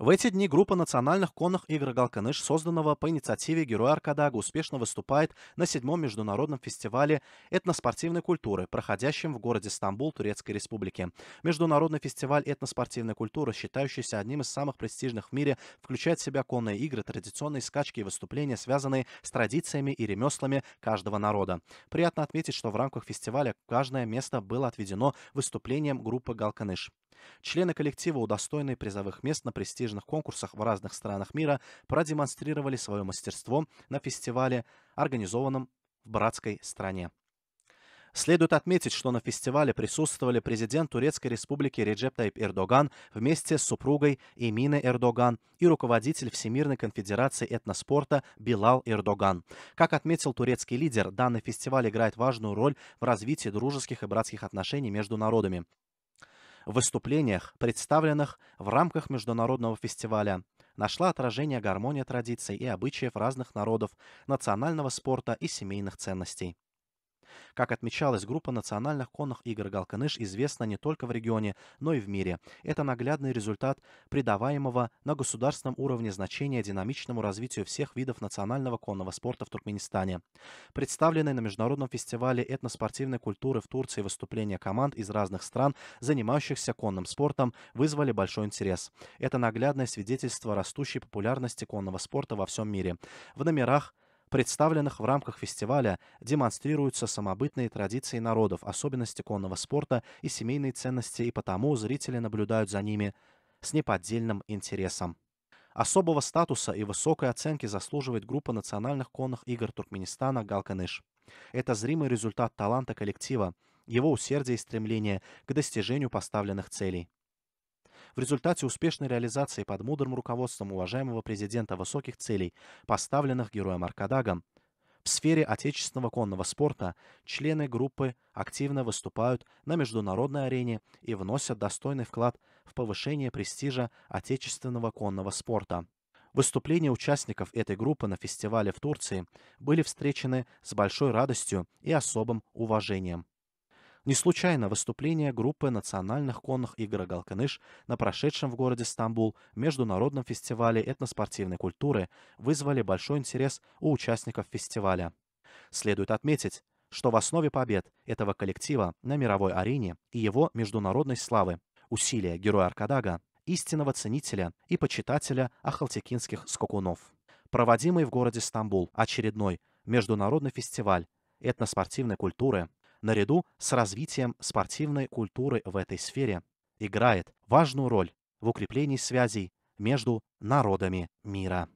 В эти дни группа национальных конных игр «Галканыш», созданного по инициативе Героя Аркадага, успешно выступает на седьмом международном фестивале этноспортивной культуры, проходящем в городе Стамбул, Турецкой Республике. Международный фестиваль этноспортивной культуры, считающийся одним из самых престижных в мире, включает в себя конные игры, традиционные скачки и выступления, связанные с традициями и ремеслами каждого народа. Приятно отметить, что в рамках фестиваля каждое место было отведено выступлением группы «Галканыш». Члены коллектива, удостоенные призовых мест на престижных конкурсах в разных странах мира, продемонстрировали свое мастерство на фестивале, организованном в братской стране. Следует отметить, что на фестивале присутствовали президент Турецкой Республики Реджеп Тайип Эрдоган вместе с супругой Эминой Эрдоган и руководитель Всемирной конфедерации этноспорта Билал Эрдоган. Как отметил турецкий лидер, данный фестиваль играет важную роль в развитии дружеских и братских отношений между народами. В выступлениях, представленных в рамках международного фестиваля, нашла отражение гармония традиций и обычаев разных народов, национального спорта и семейных ценностей. Как отмечалось, группа национальных конных игр «Галканыш» известна не только в регионе, но и в мире. Это наглядный результат придаваемого на государственном уровне значения динамичному развитию всех видов национального конного спорта в Туркменистане. Представленные на международном фестивале этноспортивной культуры в Турции выступления команд из разных стран, занимающихся конным спортом, вызвали большой интерес. Это наглядное свидетельство растущей популярности конного спорта во всем мире. В номерах, представленных в рамках фестиваля, демонстрируются самобытные традиции народов, особенности конного спорта и семейные ценности, и потому зрители наблюдают за ними с неподдельным интересом. Особого статуса и высокой оценки заслуживает группа национальных конных игр Туркменистана «Галканыш». Это зримый результат таланта коллектива, его усердия и стремления к достижению поставленных целей. В результате успешной реализации под мудрым руководством уважаемого президента высоких целей, поставленных героем Аркадагом, в сфере отечественного конного спорта члены группы активно выступают на международной арене и вносят достойный вклад в повышение престижа отечественного конного спорта. Выступления участников этой группы на фестивале в Турции были встречены с большой радостью и особым уважением. Не случайно выступления группы национальных конных игр «Галканыш» на прошедшем в городе Стамбул международном фестивале этноспортивной культуры вызвали большой интерес у участников фестиваля. Следует отметить, что в основе побед этого коллектива на мировой арене и его международной славы усилия героя Аркадага, истинного ценителя и почитателя ахалтекинских скакунов. Проводимый в городе Стамбул очередной международный фестиваль этноспортивной культуры наряду с развитием спортивной культуры в этой сфере играет важную роль в укреплении связей между народами мира.